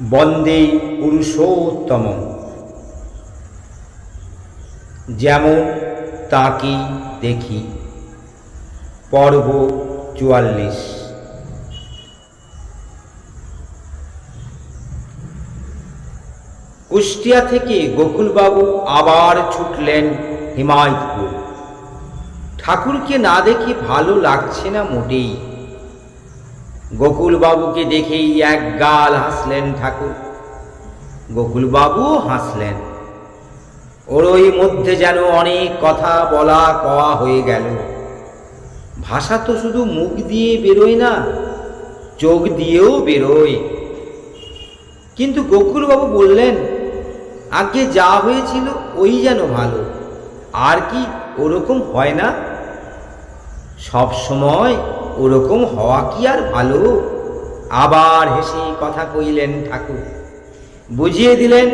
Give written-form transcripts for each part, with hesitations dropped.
বন্দে পুরুষোত্তম। যেমন তাকে দেখি। পর্ব ৪৪। কুষ্টিয়া থেকে গোকুলবাবু আবার ছুটলেন হিমায়তপুর। ঠাকুরকে না দেখে ভালো লাগছে না মোটেই। গোকুলবাবুকে দেখেই এক গাল হাসলেন ঠাকুর। গোকুলবাবুও হাসলেন। ওরই মধ্যে যেন অনেক কথা বলা কওয়া হয়ে গেল। ভাষা তো শুধু মুখ দিয়ে বেরোয় না, চোখ দিয়েও বেরোয়। কিন্তু গোকুলবাবু বললেন, আগে যা হয়েছিল ওই যেন ভালো, আর কি ওরকম হয় না? সব সময় ওরকম হওয়া কি আর ভালো? আবার হেসে কথা কইলেন ঠাকুর। বুঝিয়ে দিলেন,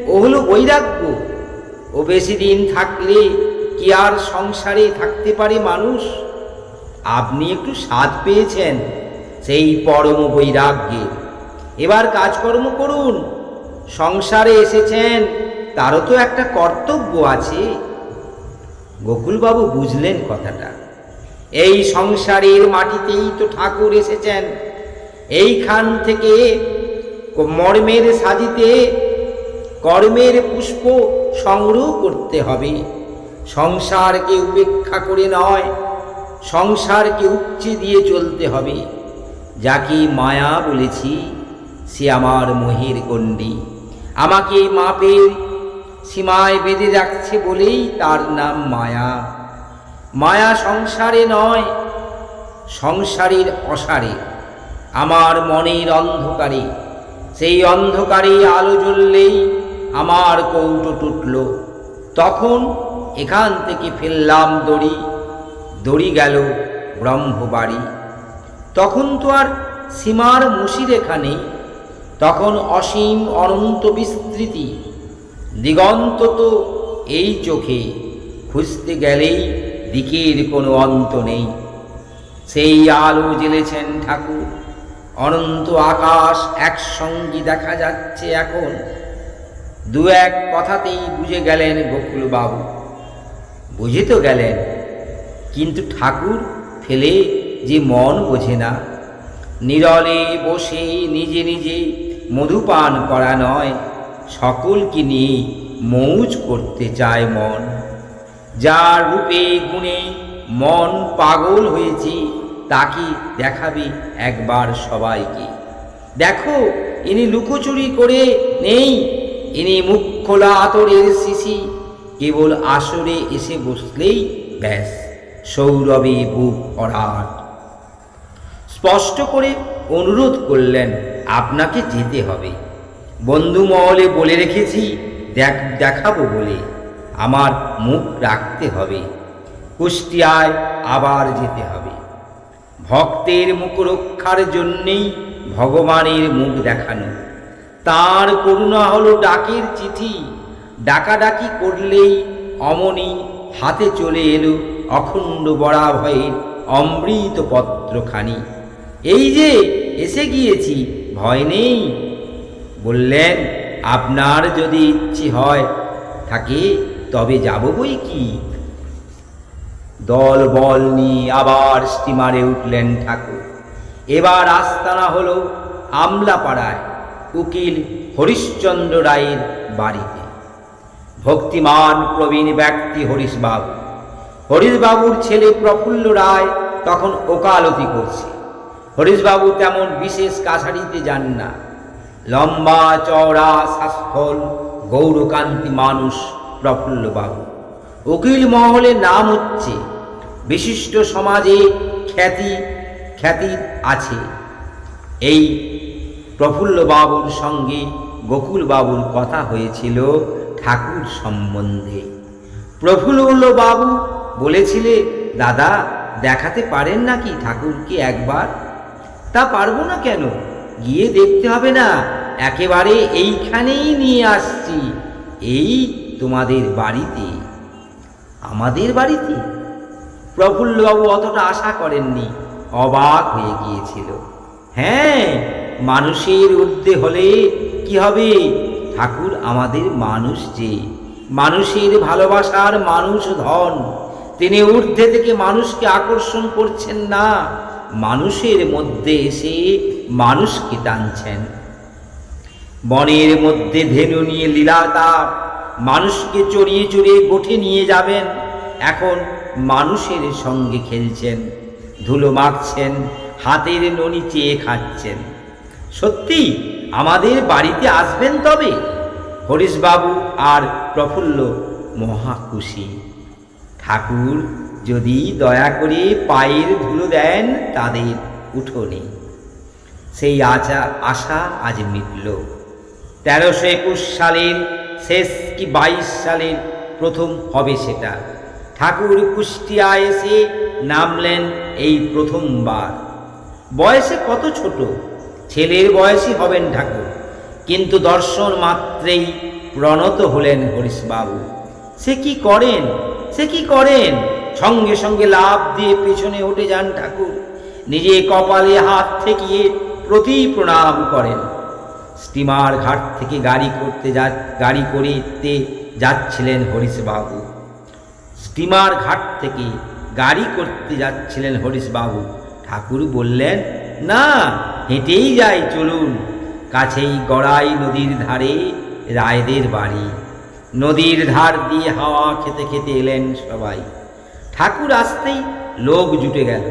ও হলো বৈরাগ্য। ও বেশি দিন থাকলে কি আর সংসারে থাকতে পারে মানুষ? আপনি একটু স্বাদ পেয়েছেন সেই পরম বৈরাগ্যে। এবার কাজকর্ম করুন। সংসারে এসেছেন, তারও তো একটা কর্তব্য আছে। গোকুলবাবু বুঝলেন কথাটা। এই সংসারের মাটিতেই তো ঠাকুর এসেছেন। এইখান থেকে মর্মের সাজিতে কর্মের পুষ্প সংগ্রহ করতে হবে। সংসারকে উপেক্ষা করে নয়, সংসারকে উপচে দিয়ে চলতে হবে। যাকে মায়া বলেছি, সে আমার মোহের গণ্ডি। আমাকে মাপের সীমায় বেঁধে রাখছে বলেই তার নাম মায়া। মায়া সংসারে নয়, সংসারের অসারে, আমার মনের অন্ধকারে। সেই অন্ধকারে আলো জ্বললেই আমার কৌটো টুটল। তখন এখান থেকে ফেললাম দড়ি, দড়ি গেল ব্রহ্মবাড়ি। তখন তো আর সীমার মুশিরেখা নেই, তখন অসীম অনন্ত বিস্তৃতি। দিগন্ত তো এই চোখে, খুঁজতে গেলেই দিকের কোনো অন্ত নেই। সেই আলো জ্বেলেছেন ঠাকুর। অনন্ত আকাশ একসঙ্গে দেখা যাচ্ছে এখন। দু এক কথাতেই বুঝে গেলেন গোকুলবাবু। বুঝে তো গেলেন, কিন্তু ঠাকুর ফেলে যে মন বোঝে না। নীরলে বসে নিজে নিজে মধুপান করা নয়, সকলকে নিয়ে মৌজ করতে চায় মন। যার রূপে গুণে মন পাগল হয়েছে, তাকে দেখাবে একবার সবাইকে। দেখো, ইনি লুকোচুরি করে নেই, ইনি মুখ খোলা আতরের শিশি। কেবল আসরে এসে বসলেই ব্যাস, সৌরভে বুক ভরাট। স্পষ্ট করে অনুরোধ করলেন, আপনাকে যেতে হবে। বন্ধু মহলে বলে রেখেছি দেখাবো বলে, আমার মুখ রাখতে হবে। কুষ্টিয়ায় আবার যেতে হবে। ভক্তের মুখ রক্ষার জন্যেই ভগবানের মুখ দেখানো। তার করুণা হলো ডাকের চিঠি। ডাকাডাকি করলেই অমনি হাতে চলে এলো অখণ্ড বরাভয়ের অমৃত পত্রখানি। এই যে এসে গিয়েছি, ভয় নেই। বললেন, আপনার যদি ইচ্ছে হয় থাকে তবে যাব বই কি। দল বল নিয়ে আবার স্টিমারে উঠলেন ঠাকুর। এবার আস্তানা হলো আমলাপাড়ায় উকিল হরিশ্চন্দ্র রায়ের বাড়িতে। ভক্তিমান প্রবীণ ব্যক্তি হরিশবাবু। হরিশবাবুর ছেলে প্রফুল্ল রায় তখন ওকালতি করছে। হরিশবাবু তেমন বিশেষ কাছারিতে যান না। লম্বা চওড়া স্বাস্থ্যল গৌরকান্তি মানুষ প্রফুল্লবাবু। উকিল মহলে নাম হচ্ছে, বিশিষ্ট সমাজে খ্যাতি আছে। এই প্রফুল্লবাবুর সঙ্গে গোকুলবাবুর কথা হয়েছিল ঠাকুর সম্বন্ধে। প্রফুল্লবাবু বলেছিলে, দাদা দেখাতে পারেন নাকি ঠাকুরকে একবার? তা পারবো না কেন, গিয়ে দেখতে হবে না, একেবারে এইখানেই নিয়ে আসছি, এই তোমাদের বাড়িতে। আমাদের বাড়িতে? প্রফুল্লবাবু অতটা আশা করেননি, অবাক হয়ে গিয়েছিল। হ্যাঁ, মানুষের ঊর্ধ্বে হলে কি হবে? ঠাকুর আমাদের মানুষ, যে মানুষের ভালোবাসার মানুষ ধন, তিনি ঊর্ধ্বে থেকে মানুষকে আকর্ষণ করছেন না, মানুষের মধ্যে এসে মানুষকে টানছেন। বনের মধ্যে ধেনু নিয়ে লীলাতাপ, মানুষকে চড়িয়ে চড়িয়ে গোঠে নিয়ে যাবেন, এখন মানুষের সঙ্গে খেলছেন, ধুলো মাখছেন, হাতের ননি চেয়ে খাচ্ছেন। সত্যি আমাদের বাড়িতে আসবেন তবে? হরিশবাবু আর প্রফুল্ল মহা খুশি। ঠাকুর যদি দয়া করে পায়ের ধুলো দেন তাদের উঠোনে। সেই আশা আজ মিটল। 1321 সালের শেষ কি 22 সালের প্রথম হবে সেটা। ঠাকুর কুষ্টিয়ায় এসে নামলেন এই প্রথমবার। বয়সে কত ছোট, ছেলের বয়সই হবেন ঠাকুর, কিন্তু দর্শন মাত্রেই প্রণত হলেন হরিশবাবু। সে কি করেন? সঙ্গে সঙ্গে লাফ দিয়ে পেছনে উঠে যান ঠাকুর, নিজে কপালে হাত ঠেকিয়ে প্রতি প্রণাম করেন। স্টিমার ঘাট থেকে গাড়ি করতে যাচ্ছিলেন হরিশবাবু। স্টিমার ঘাট থেকে গাড়ি করতে যাচ্ছিলেন হরিশবাবু। ঠাকুর বললেন, না, হেঁটেই যাই, চলুন। কাছেই গড়াই নদীর ধারে রায়দের বাড়ি। নদীর ধার দিয়ে হাওয়া খেতে খেতে এলেন সবাই। ঠাকুর আসতেই লোক জুটে গেল।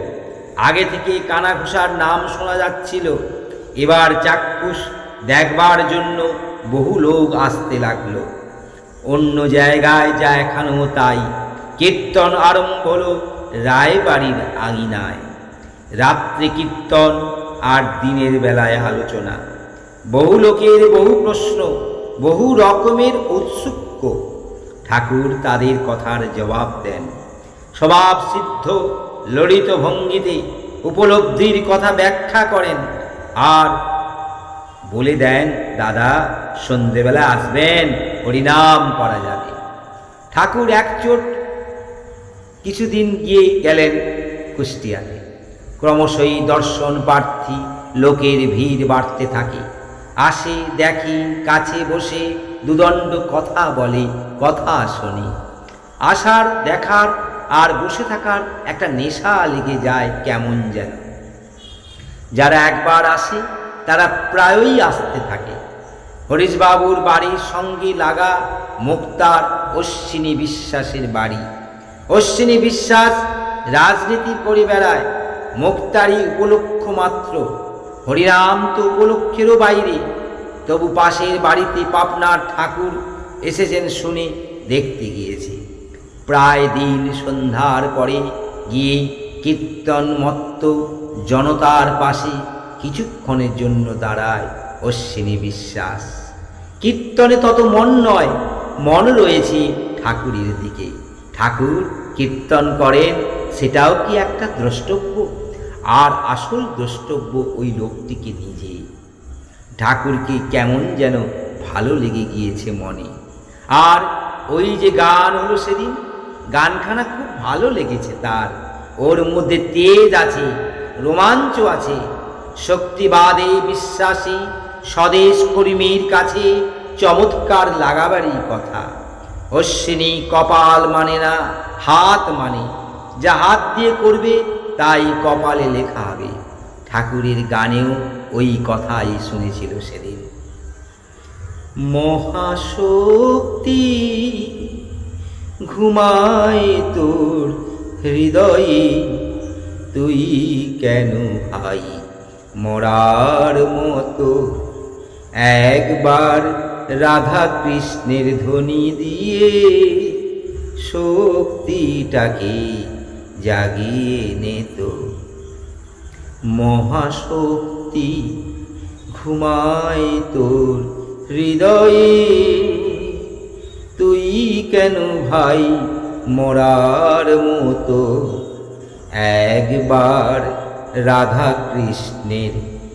আগে থেকে কানাঘুষার নাম শোনা যাচ্ছিল, এবার চাক্ষুষ দেখবার জন্য বহু লোক আসতে লাগলো। অন্য জায়গায় যা এখানেও তাই, কীর্তন আরম্ভ হলো রায়বাড়ির আঙিনায়। রাত্রে কীর্তন আর দিনের বেলায় আলোচনা। বহু লোকের বহু প্রশ্ন, বহু রকমের ঔৎসুক্য। ঠাকুর তাদের কথার জবাব দেন। স্বভাব সিদ্ধ ললিত ভঙ্গিতে উপলব্ধির কথা ব্যাখ্যা করেন আর বলে দেন, দাদা সন্ধেবেলা আসবেন, হরিনাম করা যাবে। ঠাকুর একচোট কিছুদিন গিয়ে গেলেন কুষ্টিয়াতে। ক্রমশই দর্শন প্রার্থী লোকের ভিড় বাড়তে থাকে। আসে, দেখি, কাছে বসে দুদণ্ড কথা বলে, কথা শোনে। আসার, দেখার আর বসে থাকার একটা নেশা লেগে যায় কেমন যেন। যারা একবার আসে তারা প্রায়ই আসতে থাকে। হরিশবাবুর বাড়ির সঙ্গে লাগা মুক্তার অশ্বিনী বিশ্বাসের বাড়ি। অশ্বিনী বিশ্বাস রাজনীতি করে বেড়ায়, মুক্তারই উপলক্ষ মাত্র। হরিরাম তো উপলক্ষেরও বাইরে। তবু পাশের বাড়িতে পাপনার ঠাকুর এসেছেন শুনে দেখতে গিয়েছে। প্রায় দিন সন্ধ্যার পরে গিয়ে কীর্তন মত্ত জনতার পাশে কিছুক্ষণের জন্য দাঁড়ায় অশ্বিনী বিশ্বাস। কীর্তনে তত মন নয়, মন রয়েছে ঠাকুরের দিকে। ঠাকুর কীর্তন করেন, সেটাও কি একটা দ্রষ্টব্য? আর আসল দ্রষ্টব্য ওই লোকটিকে নিজে। ঠাকুরকে কেমন যেন ভালো লেগে গিয়েছে মনে। আর ওই যে গান হলো সেদিন, গানখানা খুব ভালো লেগেছে তার। ওর মধ্যে তেজ আছে, রোমাঞ্চ আছে। শক্তিবাদে বিশ্বাসী স্বদেশ কর্মীর কাছে চমৎকার লাগাবারই কথা। অশ্বিনী কপাল মানে না, হাত মানে। যা হাত দিয়ে করবে তাই কপালে লেখা হবে। ঠাকুরের গানেও ওই কথাই শুনেছিল সেদিন। মহাশক্তি ঘুমায় তোর হৃদয়ে, তুই কেন ভাই মরার মতো? একবার রাধা কৃষ্ণের ধ্বনি দিয়ে শক্তিটাকে জাগিয়ে নে তো। মহাশক্তি ঘুমায় তোর হৃদয়ে, তুই কেন ভাই মরার মতো? একবার রাধা কৃষ্ণের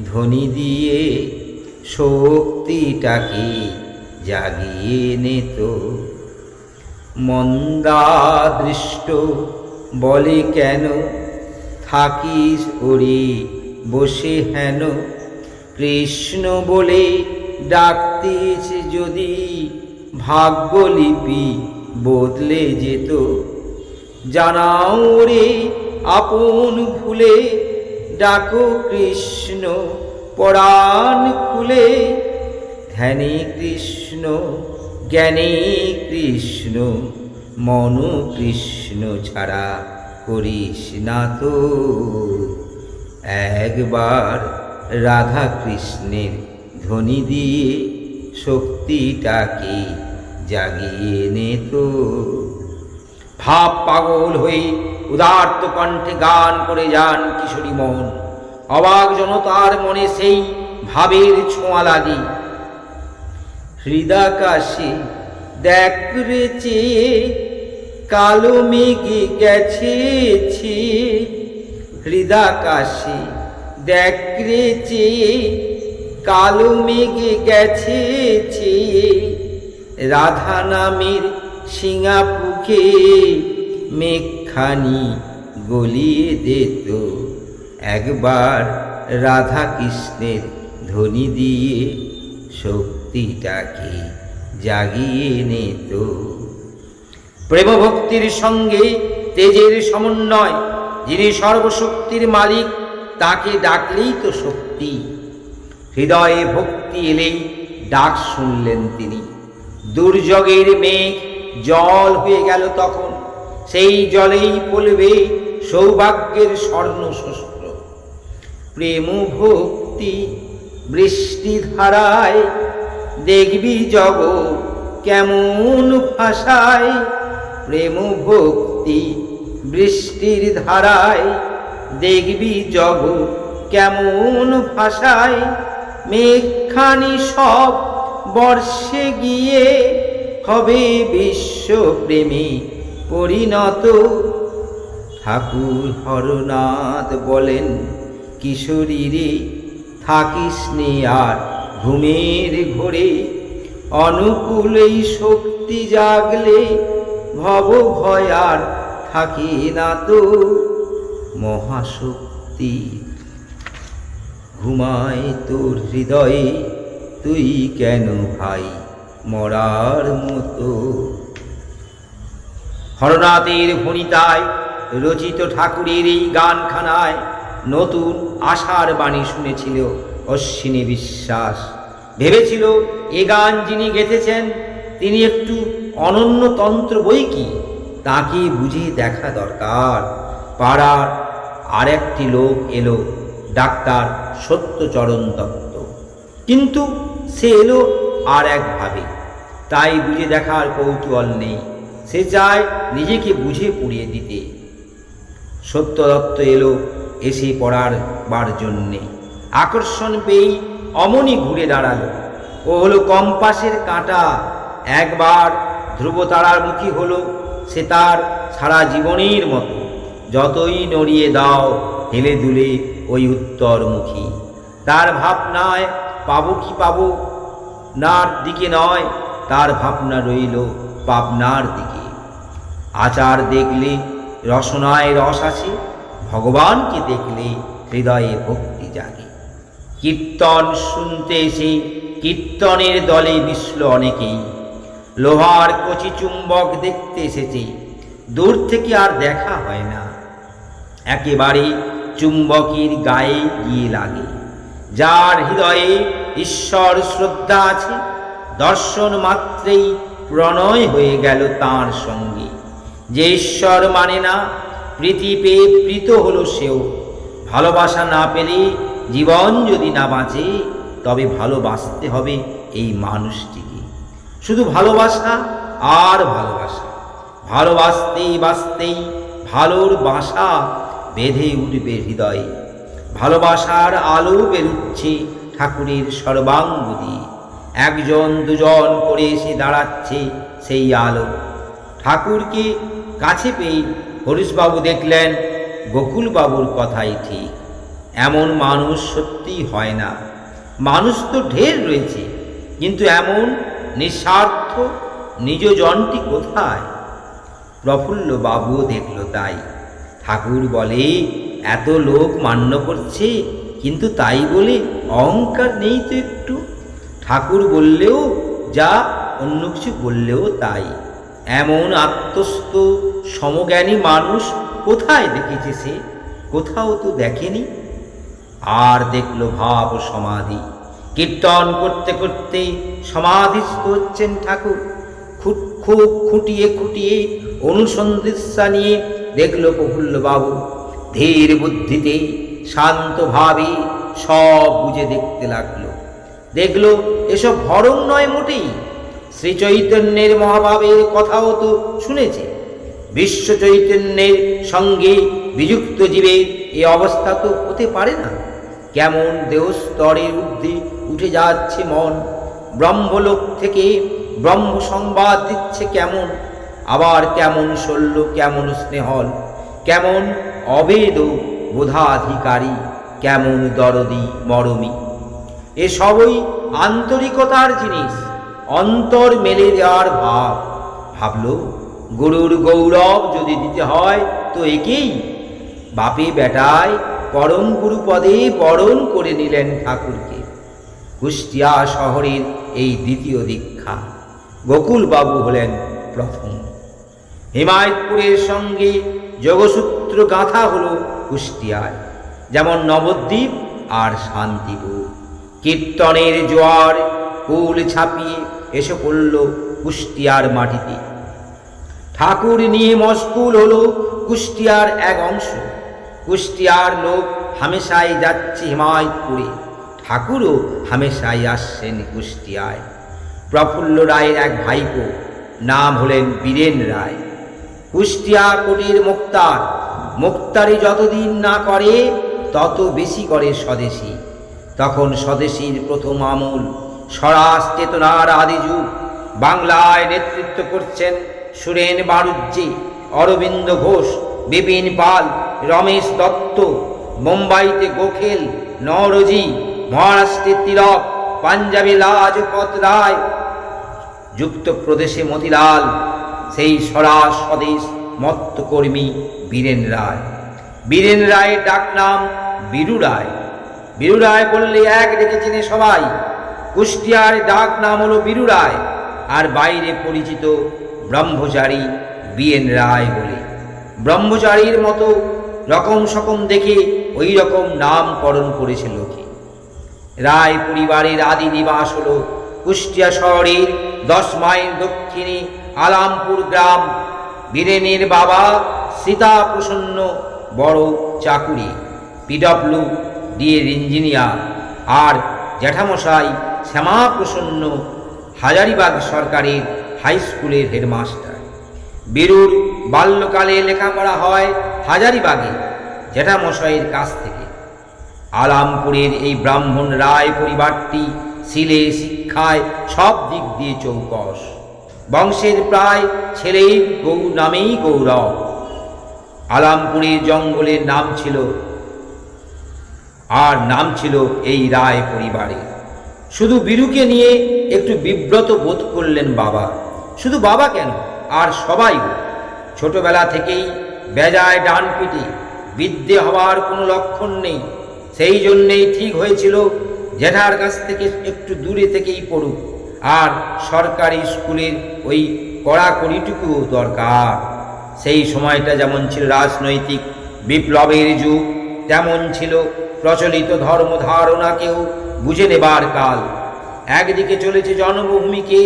ধ্বনি দিয়ে শক্তিটাকে জাগিয়ে নে তো। মন্দাদৃষ্ট বলে কেন থাকিস ওরে বসে হেন? কৃষ্ণ বলে ডাকতেছে যদি ভাগ্যলিপি বদলে যেত। জানাও রে আপন ভুলে, ডাকো কৃষ্ণ পরাণ খুলে। ধ্যানে কৃষ্ণ জ্ঞানে কৃষ্ণ, মন কৃষ্ণ ছাড়া করিস না তো। একবার রাধা কৃষ্ণের ধ্বনি দিয়ে শক্তিটাকে জাগিয়ে নে তো। ভাব পাগল হয়ে উদার্ত কণ্ঠে গান করে যান কিশোরী মন। অবাক জনতার মনে সেই ভাবের ছোঁয়া লাগে। হৃদাকাশে দেখ রে চেয়ে, কালো মেঘে গেছে ছেয়ে। হৃদাকাশে দেখ রে চেয়ে, কালো মেঘে গেছে ছেয়ে। রাধা নামের শিঙা পুখে মেঘখানি গলিয়ে দিত। একবার রাধা কৃষ্ণের ধ্বনি দিয়ে শক্তিটাকে জাগিয়ে নিত। প্রেম ভক্তির সঙ্গে তেজের সমন্বয়। যিনি সর্বশক্তির মালিক, তাকে ডাকলেই তো শক্তি। হৃদয়ে ভক্তি এলেই ডাক শুনলেন তিনি। দুর্যোগের মেঘ জল হয়ে গেল তখন, সেই জলেই পলবে সৌভাগ্যের স্বর্ণ শস্ত্র। প্রেম ভক্তি বৃষ্টি ধারায়, দেখবি জগৎ কেমন ভাষায়। প্রেম ভক্তি বৃষ্টির ধারায়, দেখবি জগৎ কেমন ভাষায়। মেঘখানি সব বর্ষে গিয়ে হবে বিশ্ব প্রেমে পরিণত। ঠাকুর হরনাথ বলেন, কিশোরী রে থাকিস নে আর ঘুমের ঘোরে। অনুকূল এই শক্তি জাগলে ভব ভয় আর থাকে না তো। মহাশক্তি ঘুমায় তোর হৃদয়ে, তুই কেন ভাই মরার মতো। হরনাথের ভণিতায় রচিত ঠাকুরের এই গানখানায় নতুন আশার বাণী শুনেছিল অশ্বিনী বিশ্বাস। ভেবেছিল এ গান যিনি গেঁথেছেন তিনি একটু অনন্য তন্ত্র বই কি, তাকে বুঝে দেখা দরকার। পাড়ার আরেকটি লোক এলো, ডাক্তার সত্যচরণ দত্ত। কিন্তু সে এলো আর একভাবে, তাই বুঝে দেখার কৌতূহল নেই। সে চায় নিজেকে বুঝে পুড়িয়ে দিতে। সত্য দত্ত এলো এসে পড়াবার জন্যে। আকর্ষণ পেয়েই অমনি ঘুরে দাঁড়ালো। ও হলো কম্পাসের কাঁটা। একবার ধ্রুবতারার মুখী হলো সে তার সারা জীবনের মতো। যতই নড়িয়ে দাও হেলে দুলে ওই উত্তরমুখী। তার ভাবনায় পাবো কি পাবো নার দিকে নয়, তার ভাবনা রইল পাবনার দিকে। আচার দেখলে রসনায় রস আছে, ভগবানকে দেখলে হৃদয়ে ভক্তি জাগে। কীর্তন শুনতে এসে কীর্তনের দলে মিশল অনেকেই। লোহার কচি চুম্বক দেখতে এসেছে, দূর থেকে আর দেখা হয় না, একেবারে চুম্বকের গায়ে গিয়ে লাগে। যার হৃদয়ে ঈশ্বর শ্রদ্ধা আছে, দর্শন মাত্রেই প্রণয় হয়ে গেল তাঁর সঙ্গে। যে ঈশ্বর মানে না, প্রীতি পেয়ে প্রীত হলো সেও। ভালোবাসা না পেলে জীবন যদি না বাঁচে, তবে ভালোবাসতে হবে এই মানুষটিকে। শুধু ভালোবাসা আর ভালোবাসা। ভালোবাসতেই বাসতেই ভালোর বাসা বেঁধে উঠবে হৃদয়ে। ভালোবাসার আলো বেরুচ্ছে ঠাকুরের সর্বাঙ্গ দিয়ে। একজন দুজন করে এসে দাঁড়াচ্ছে সেই আলো। ঠাকুরকে কাছে পেয়ে হরিশবাবু দেখলেন গোকুলবাবুর কথাই ঠিক। এমন মানুষ সত্যিই হয় না। মানুষ তো ঢের রয়েছে, কিন্তু এমন নিঃস্বার্থ নিজজনটি কোথায়? প্রফুল্ল বাবুও দেখল তাই। ঠাকুর বলে, এত লোক মান্য করছে, কিন্তু তাই বলে অহংকার নেই তো একটু? ঠাকুর বললেও যা, অন্য কিছু বললেও তাই। এমন আত্মস্থ সমজ্ঞানী মানুষ কোথায় দেখেছে সে? কোথাও তো দেখেনি। আর দেখল ভাব সমাধি। কীর্তন করতে করতে সমাধিস্থ হচ্ছেন ঠাকুর। খুব খুঁটিয়ে খুঁটিয়ে অনুসন্ধিৎসা নিয়ে দেখল প্রফুল্লবাবু ধীর বুদ্ধিতে শান্তভাবে সব বুঝে দেখতে লাগলো। দেখল এসব ভরং নয় মোটেই। শ্রী চৈতন্যের মহাভাবের কথাও তো শুনেছে। বিশ্ব চৈতন্যের সঙ্গে বিযুক্ত জীবের এই অবস্থা তো হতে পারে না। কেমন দেহস্তরের ঊর্ধ্বে উঠে যাচ্ছে মন, ব্রহ্মলোক থেকে ব্রহ্ম সংবাদ দিচ্ছে কেমন, আবার কেমন শল্য, কেমন স্নেহল, কেমন অবেদ বোধাধিকারী, কেমন দরদি মরমী। এসবই আন্তরিকতার জিনিস, অন্তর মেলে দেওয়ার ভাব। ভাবল গুরুর গৌরব যদি দিতে হয় তো একেই। বাপে বেটায় পরম গুরু পদে বরণ করে নিলেন ঠাকুরকে। কুষ্টিয়া শহরের এই দ্বিতীয় দীক্ষা। গোকুলবাবু হলেন প্রথম। হিমায়তপুরের সঙ্গে যোগসূত্র গাঁথা হলো কুষ্টিয়ায়, যেমন নবদ্বীপ আর শান্তিপুর। কীর্তনের জোয়ার কুল ছাপিয়ে এসে পড়ল কুষ্টিয়ার মাটিতে। ঠাকুর নিয়ে মশগুল হলো কুষ্টিয়ার এক অংশ। কুষ্টিয়ার লোক হামেশাই যাচ্ছে হিমায়তপুরে, ঠাকুরও হামেশাই আসছেন কুষ্টিয়ায়। প্রফুল্ল রায়ের এক ভাইপো, নাম হলেন বীরেন রায়। কুষ্টিয়া কোটির মুক্তার। মুক্তারি যতদিন না করে তত বেশি করে স্বদেশী। তখন স্বদেশীর প্রথম আমূল স্বরাজ চেতনার আদি যুগ। বাংলায় নেতৃত্ব করছেন সুরেন বাড়ুজ্জে, অরবিন্দ ঘোষ, বিপিন পাল, রমেশ দত্ত। মুম্বাইতে গোখেল, নওরোজি, মহারাষ্ট্রে তিলক, পাঞ্জাবে লাজপত রায়, যুক্তপ্রদেশে মতিলাল, সেই স্বরাজ স্বদেশ মত্তকর্মী বীরেন রায়। বীরেন রায়ের ডাকনাম বীরু রায়। বীরু রায় বললে এক ডেকে চেনে সবাই। কুষ্টিয়ার ডাক নাম হলো বীরু রায়, আর বাইরে পরিচিত ব্রহ্মচারী বীরেন রায় বলে। ব্রহ্মচারীর মতো রকম সকম দেখে ওই রকম নামকরণ করেছে লোকে। রায় পরিবারের আদি নিবাস হল কুষ্টিয়া শহরের 10 মাইল দক্ষিণে আলামপুর গ্রাম। বীরেনের বাবা সীতা প্রসন্ন বড় চাকুরি, PWD ইঞ্জিনিয়ার, আর জ্যাঠামশাই শ্যামা প্রসন্ন হাজারিবাগ সরকারের হাই স্কুলের হেডমাস্টার। বীরুর বাল্যকালে লেখাপড়া হয় হাজারিবাগে জ্যাঠামশাইয়ের কাছ থেকে। আলামপুরের এই ব্রাহ্মণ রায় পরিবারটি ছিলে শিক্ষায় সব দিক দিয়ে চৌকস। বংশের প্রায় ছেলেই নামেই গৌরব। আলামপুরের জঙ্গলের নাম ছিল এই রায় পরিবারে। শুধু বীরুকে নিয়ে একটু বিব্রত বোধ করলেন বাবা। শুধু বাবা কেন, আর সবাই। ছোটবেলা থেকেই বেজায় ডান পিটে, বিদ্যে হওয়ার কোনো লক্ষণ নেই। সেই জন্যেই ঠিক হয়েছিল জেঠার কাছ থেকে একটু দূরে থেকেই পড়ুক, আর সরকারি স্কুলের ওই কড়াকড়িটুকুও দরকার। সেই সময়টা যেমন ছিল রাজনৈতিক বিপ্লবের যুগ, তেমন ছিল প্রচলিত ধর্ম ধারণাকেও বুঝে নেবার কাল। একদিকে চলেছে জন্মভূমিকে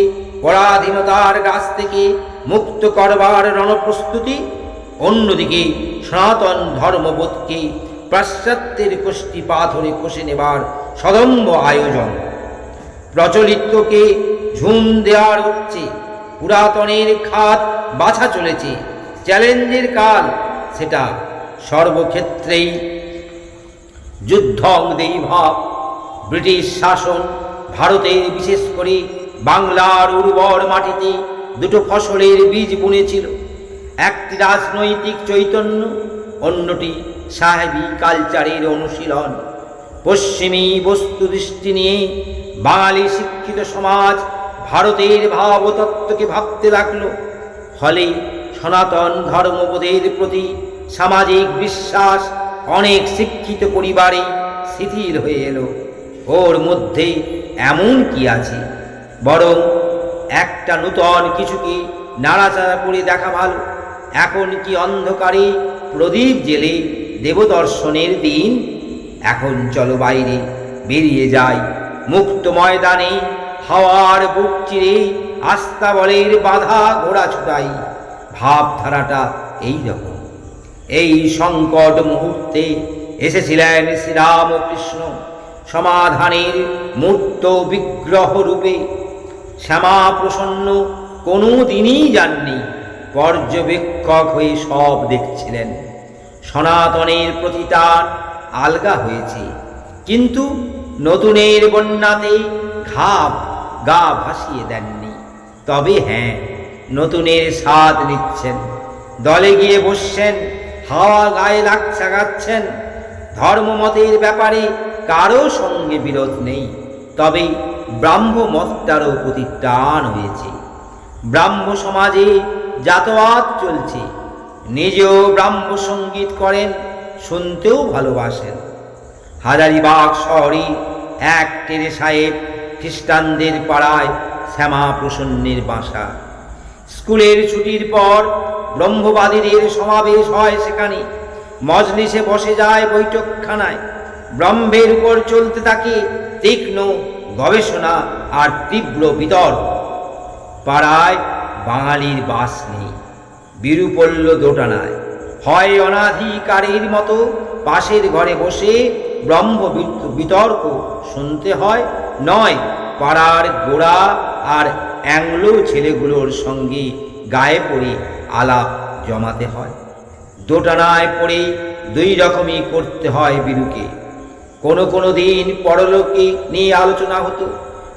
পরাধীনতার গাছ থেকে মুক্ত করবার রণপ্রস্তুতি, অন্যদিকে সনাতন ধর্মবোধকে পাশ্চাত্যের কোষ্ঠী পাথরে কষে নেবার সদম্ভ আয়োজন। প্রচলিতকে ঝুম দেওয়ার হচ্ছে, পুরাতনের খাত বাছা চলেছে। চ্যালেঞ্জের কাল সেটা, সর্বক্ষেত্রেই যুদ্ধং দেই ভাব। ব্রিটিশ শাসন ভারতের, বিশেষ করে বাংলার উর্বর মাটিতে দুটো ফসলের বীজ বুনেছিল। একটি রাজনৈতিক চৈতন্য, অন্যটি সাহেবী কালচারের অনুশীলন। পশ্চিমী বস্তু দৃষ্টি নিয়ে বাঙালি শিক্ষিত সমাজ ভারতের ভাবতত্ত্বকে ভাবতে লাগলো। ফলে সনাতন ধর্মবোধের প্রতি সামাজিক বিশ্বাস অনেক শিক্ষিত পরিবারে শিথিল হয়ে এলো। ওর মধ্যে এমন কি আছে, বরং একটা নূতন কিছুকে নাড়াচাড়া করে দেখা ভালো। এখন কি অন্ধকারে প্রদীপ জেলে দেবদর্শনের দিন? এখন চলো বাইরে বেরিয়ে যাই, মুক্ত ময়দানে হাওয়ার বুক চিরে আস্তাবলের বাধা ঘোড়া ছুটাই। ভাবধারাটা এই রকম। এই সংকট মুহূর্তে এসেছিলেন শ্রীরামকৃষ্ণ সমাধানের মূর্ত বিগ্রহ রূপে। শ্যামা প্রসন্ন কোনো দিনই যাননি, পর্যবেক্ষক হয়ে সব দেখছিলেন। সনাতনের প্রতিটা আলগা হয়েছে, কিন্তু নতুনের বন্যাতে গা ভাসিয়ে দেননি। তবে হ্যাঁ, নতুনের স্বাদ নিচ্ছেন, দলে গিয়ে বসছেন, হাওয়া গায়ে লাগাচ্ছেন। ধর্মমতের ব্যাপারে কারো সঙ্গে বিরোধ নেই, তবে ব্রাহ্ম মতটারও প্রতি টান হয়েছে। ব্রাহ্ম সমাজে জাতবাদ চলছে, নিজেও ব্রাহ্ম সঙ্গীত করেন, শুনতেও ভালোবাসেন। হাজারিবাগ শহরে এক টেরে সাহেব খ্রিস্টানদের পাড়ায় শ্যামা প্রসন্নের বাসা। স্কুলের ছুটির পর ব্রহ্মবাদীদের সমাবেশ হয় সেখানে। মজলিসে বসে যায় বৈঠকখানায়। ব্রহ্মের উপর চলতে থাকে তীক্ষ্ণ গবেষণা আর তীব্র বিতর্ক। পাড়ায় বাঙালির বাস নেই, বিরূপল্য দোটানায়। হয় অনাধিকারের মতো পাশের ঘরে বসে ব্রহ্ম বিতর্ক শুনতে হয়, নয় পাড়ার গোড়া আর অ্যাংলো ছেলেগুলোর সঙ্গে গায়ে পড়ে আলাপ জমাতে হয়। দোটানায় পড়ে দুই রকমই করতে হয় বিরুকে। কোনো দিন পরলোকে নিয়ে আলোচনা হতো,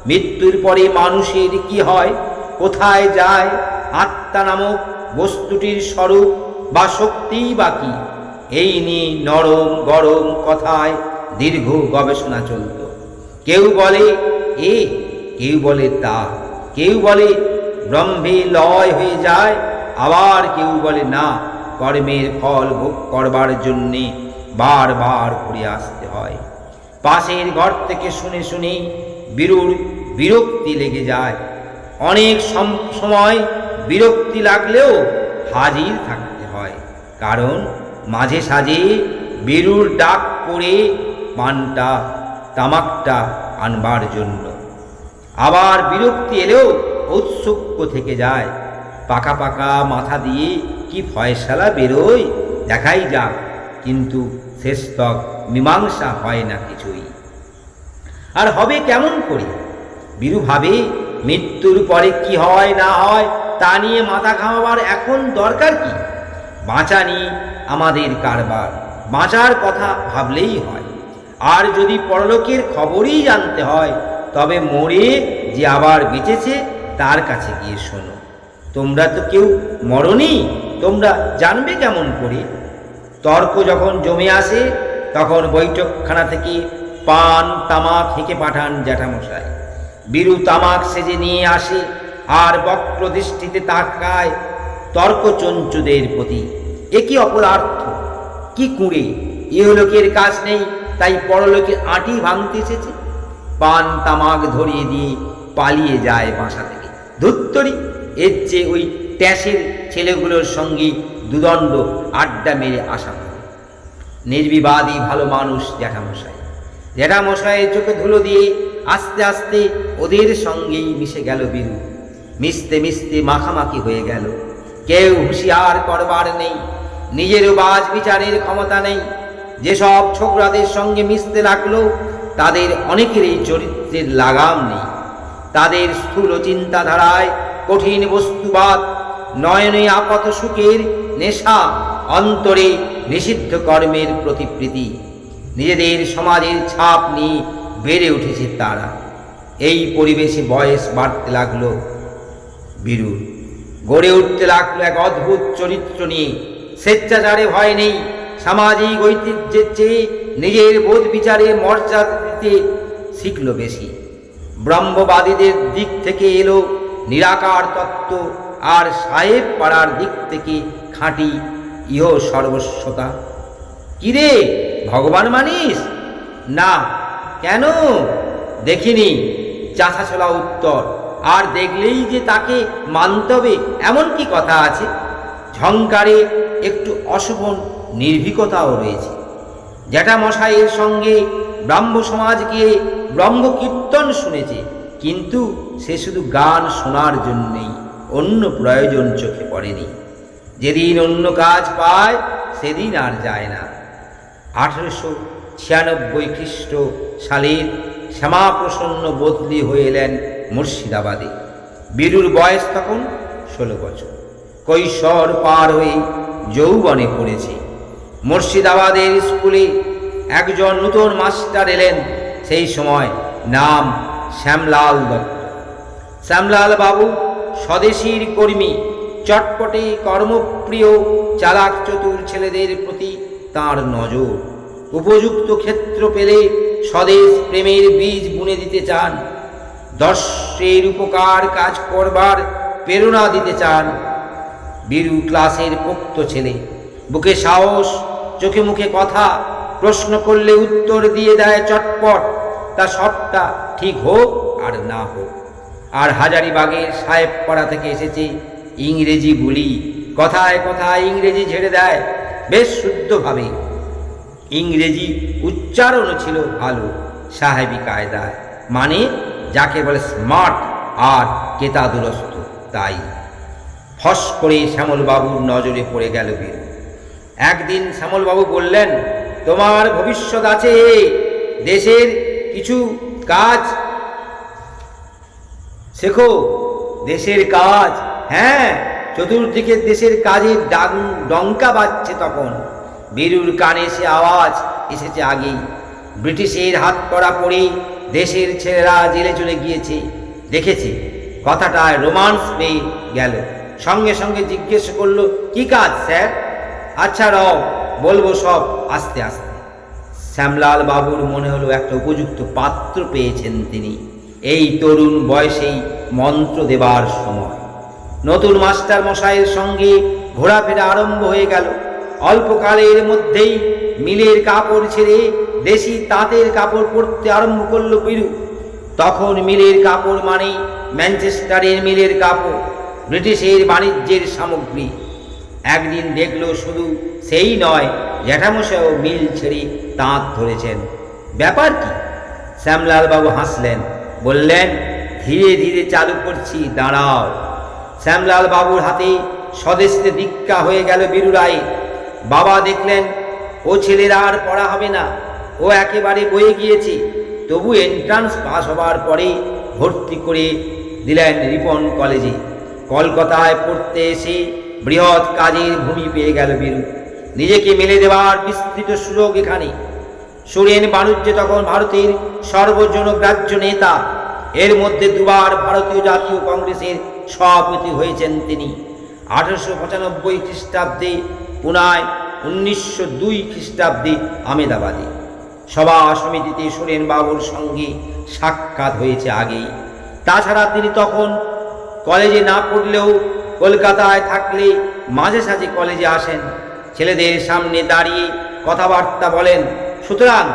মৃত্যুর পরে মানুষের কি হয়, কোথায় যায়, আত্মা নামক বস্তুটির স্বরূপ বা শক্তিই বা কি, এই নিয়ে নরম গরম কথায় দীর্ঘ গবেষণা চলত। কেউ বলে এ, কেউ বলে তা, কেউ বলে ব্রহ্মে লয় হয়ে যায়, আবার কেউ বলে না, কর্মের ফল ভোগ করবার জন্যে বারবার ঘুরে আসতে হয়। পাশের ঘর থেকে শুনে শুনে বীরুর বিরক্তি লেগে যায়। অনেক সময় বিরক্তি লাগলেও হাজির থাকতে হয়, কারণ মাঝে সাঝে বীরুর ডাক পড়ে পানটা তামাকটা আনবার জন্য। আবার বিরক্তি এলেও ঔৎসুক্য থেকে যায়। পাকা পাকা মাথা দিয়ে কি ফয়সালা বেরোয় দেখাই যাক, কিন্তু শেষতক মীমাংসা হয় না কিছুই। আর হবে কেমন করে? বীরু ভাবে, মৃত্যুর পরে কি হয় না হয় তা নিয়ে মাথা ঘামাবার এখন দরকার কি? বাঁচা নিয়ে আমাদের কারবার, বাঁচার কথা ভাবলেই হয়। আর যদি পরলোকের খবরই জানতে হয়, তবে মরে যে আবার বেঁচেছে তার কাছে গিয়ে শোনো। তোমরা তো কেউ মরনি, তোমরা জানবে কেমন করে? তর্ক যখন জমে আসে, তখন বৈঠকখানা থেকে পান তামাক হেঁকে পাঠান জ্যাঠামশাই। বীরু তামাক সেজে নিয়ে আসে আর বক্র দৃষ্টিতে তাকায় তর্কচঞ্চুদের প্রতি। এ কি অপদার্থ, কি কুঁড়ে! ইহলোকের কাজ নেই, তাই পরলোকের আঁটি ভাঙতে এসেছে। পান তামাক ধরিয়ে দিয়ে পালিয়ে যায় বাসা থেকে। ধুত্তরি, এর চেয়ে ওই ট্যাসের ছেলেগুলোর সঙ্গে দুদণ্ড আড্ডা মেরে আসা হয়। নির্বিবাদী ভালো মানুষ জ্যাঠামশাই। জ্যাঠামশাইয়ের চোখে ধুলো দিয়ে আস্তে আস্তে ওদের সঙ্গেই মিশে গেল বীরু। মিশতে মিশতে মাখামাখি হয়ে গেল। কেউ হুঁশিয়ার করবার নেই, নিজেরও বাজ বিচারের ক্ষমতা নেই। যেসব ছোকরাদের সঙ্গে মিশতে লাগলো, তাদের অনেকেরই চরিত্রের লাগাম নেই। তাদের স্থূল চিন্তাধারায় কঠিন বস্তুবাদ, নয়নে আপাত সুখের নেশা, অন্তরে নিষিদ্ধ কর্মের প্রতিপ্রীতি। নিজেদের সমাজের ছাপ নিয়ে বেড়ে উঠেছে তারা। এই পরিবেশে বয়স বাড়তে লাগলো বীরুর। গড়ে উঠতে লাগলো এক অদ্ভুত চরিত্র নিয়ে। স্বেচ্ছাচারে ভয় নেই, সামাজিক ঐতিহ্যের চেয়ে নিজের বোধ বিচারে মর্যাদা দিতে শিখল বেশি। ব্রহ্মবাদীদের দিক থেকে এলো নিরাকার তত্ত্ব, আর সাহেব পাড়ার দিক থেকে খাঁটি ইহ সর্বস্বতা। কিরে, ভগবান মানিস? না। কেন? দেখিনি। চাছাছোলা উত্তর। আর দেখলেই যে তাকে মানতে হবে এমন কি কথা আছে? ঝংকারে একটু অশোভন নির্ভীকতাও রয়েছে। জ্যাঠামশাইয়ের সঙ্গে ব্রাহ্ম সমাজ গিয়ে ব্রহ্ম কীর্তন শুনেছে, কিন্তু সে শুধু গান শোনার জন্যেই, অন্য প্রয়োজন চোখে পড়েনি। যেদিন অন্য কাজ পায় সেদিন আর যায় না। 1896 খ্রিস্ট সালের শ্যামাপ্রসন্ন বদলি হয়ে এলেন মুর্শিদাবাদে। বীরুর বয়স তখন 16 বছর। কৈশোর পার হয়ে যৌবনে পড়েছে। মুর্শিদাবাদের স্কুলে একজন নূতন মাস্টার এলেন। সেই সময় নাম শ্যামলাল দত্ত। শ্যামলাল বাবু স্বদেশীর কর্মী, চটপটে কর্মপ্রিয়, চালাক চতুর ছেলেদের প্রতি তাঁর নজর। উপযুক্ত ক্ষেত্র পেলে স্বদেশ প্রেমের বীজ বুনে দিতে চান, দর্শের উপকার কাজ করবার প্রেরণা দিতে চান। বীরু ক্লাসের পোক্ত ছেলে, বুকে সাহস, চোখে মুখে কথা, প্রশ্ন করলে উত্তর দিয়ে দেয় চটপট। তা সবটা ঠিক হোক আর না হোক। আর হাজারিবাগের সাহেব পাড়া থেকে এসেছে, ইংরেজি বলি, কথায় কথায় ইংরেজি ঝেড়ে দেয় বেশ শুদ্ধভাবে। ইংরেজি উচ্চারণও ছিল ভালো, সাহেবী কায়দায়, মানে যাকে বলে স্মার্ট আর কেতাদুরস্ত। তাই ফস করে শ্যামলবাবুর নজরে পড়ে গেল বীরু। একদিন শ্যামলবাবু বললেন, তোমার ভবিষ্যৎ আছে, দেশের কিছু কাজ শেখো। দেশের কাজ? হ্যাঁ, চতুর্দিকে দেশের কাজের ডঙ্কা বাজছে তখন। বীরুর কানে সে আওয়াজ এসেছে আগেই। ব্রিটিশের হাত করা পড়ে দেশের ছেলেরা জেলে চলে গিয়েছে, দেখেছে। কথাটায় রোমান্স পেয়ে গেল। সঙ্গে সঙ্গে জিজ্ঞেস করলো, কি কাজ স্যার? আচ্ছা রও, বলবো সব আস্তে আস্তে। শ্যামলাল বাবুর মনে হলো একটা উপযুক্ত পাত্র পেয়েছেন তিনি। এই তরুণ বয়সেই মন্ত্র দেবার সময়। নতুন মাস্টার মশাইয়ের সঙ্গে ঘোরাফেরা আরম্ভ হয়ে গেল। অল্পকালের মধ্যেই মিলের কাপড় ছেড়ে দেশি তাঁতের কাপড় পরতে আরম্ভ করলো বীরু। তখন মিলের কাপড় মানে ম্যানচেস্টারের মিলের কাপড়, ব্রিটিশের বাণিজ্যের সামগ্রী। একদিন দেখলো শুধু সেই নয়, জ্যাঠামশাইও মিল ছেড়ে তাঁত ধরেছেন। ব্যাপার কি? শ্যামলাল বাবু হাসলেন, বললেন, ধীরে ধীরে চালু করছি, দাঁড়াও। শ্যামলাল বাবুর হাতে স্বদেশে দীক্ষা হয়ে গেল বীরু রায়। বাবা দেখলেন ও ছেলের আর পড়া হবে না, ও একেবারে বয়ে গিয়েছে। তবু এন্ট্রান্স পাস হবার পরে ভর্তি করে দিলেন রিপন কলেজে। কলকাতায় পড়তে এসে বৃহৎ কাজের ভূমি পেয়ে গেল বীরু। নিজেকে মেলে দেওয়ার বিস্তৃত সুযোগ এখানে। সুরেন বাণিজ্য তখন ভারতের সর্বজনগ্রাহ্য নেতা। এর মধ্যে দুবার ভারতীয় জাতীয় কংগ্রেসের সভাপতি হয়েছেন তিনি। 1895 খ্রিস্টাব্দে পুনায়, 1902 খ্রিস্টাব্দে আহমেদাবাদে। সভা সমিতিতে সুরেন বাবুর সঙ্গে সাক্ষাৎ হয়েছে আগেই। তাছাড়া তিনি তখন কলেজে না পড়লেও কলকাতায় থাকলে মাঝে সাঝে কলেজে আসেন, ছেলেদের সামনে দাঁড়িয়ে কথাবার্তা বলেন। সুতরাং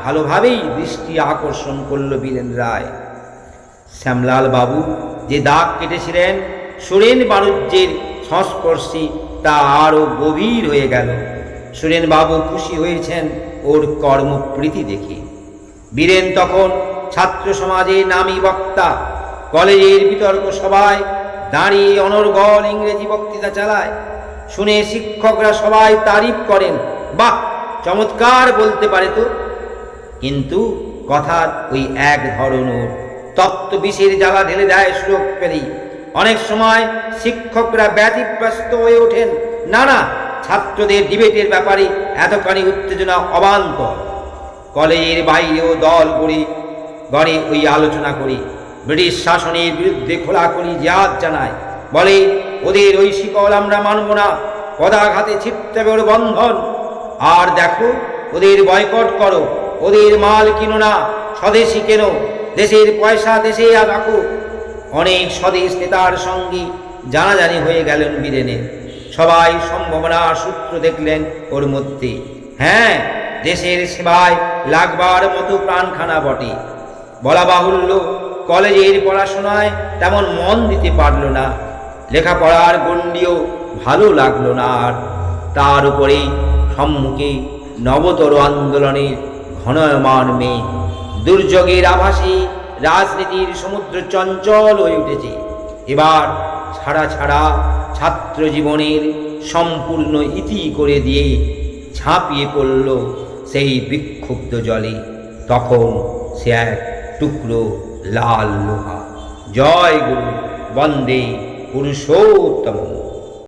ভালোভাবেই দৃষ্টি আকর্ষণ করল বীরেন রায়। শ্যামলাল বাবু যে দাগ কেটেছিলেন সুরেন বাণিজ্যের সংস্পর্শে, তা আরও গভীর হয়ে গেল। সুরেন বাবু খুশি হয়েছেন ওর কর্মপ্রীতি দেখে। বীরেন তখন ছাত্র সমাজের নামী বক্তা। কলেজের বিতর্ক সভায় দাঁড়িয়ে অনর্গল ইংরেজি বক্তৃতা চালায়। শুনে শিক্ষকরা সবাই তারিফ করেন, বাহ, চমৎকার বলতে পারে তো। কিন্তু কথার ওই এক ধরনের তত্ত্ব বিষের জ্বালা ঢেলে দেয় সুযোগ পেলেই। অনেক সময় শিক্ষকরা ব্যতিব্যস্ত হয়ে ওঠেন। না, ছাত্রদের ডিবেটের ব্যাপারে এতখানি উত্তেজনা অবান্তর। কলেজের বাইরেও দল গড়ে ওই আলোচনা করে ব্রিটিশ শাসনের বিরুদ্ধে খোলাখুলি জিহাদ জানায়। বলে, ওদের ওই শিকল আমরা মানব না, পদাঘাতে ছিটতে হবে ওর বন্ধন। আর দেখো, ওদের বয়কট করো, ওদের মাল কিনো না, স্বদেশি কেনো, দেশের পয়সা দেশে রাখো। অনেক স্বদেশ নেতার সঙ্গে জানাজানি হয়ে গেলেন বীরেনের। সবাই সম্ভাবনার সূত্র দেখলেন ওর মধ্যে। হ্যাঁ, দেশের সেবায় লাগবার মতো প্রাণখানা বটে। বলা বাহুল্য, কলেজের পড়াশোনায় তেমন মন দিতে পারল না। লেখাপড়ার গণ্ডিও ভালো লাগলো না আর। তার উপরে সম্মুখে নবতর আন্দোলনের ঘনয়মান মেঘ। দুর্যোগের আভাসে রাজনীতির সমুদ্র চঞ্চল হয়ে উঠেছে। এবার ছাড়া ছাড়া ছাত্র জীবনের সম্পূর্ণ ইতি করে দিয়ে ঝাঁপিয়ে পড়ল সেই বিক্ষুব্ধ জলে। তখন সে এক টুকরো লাল লোহা। জয় গুরু, বন্দে পুরুষোত্তম।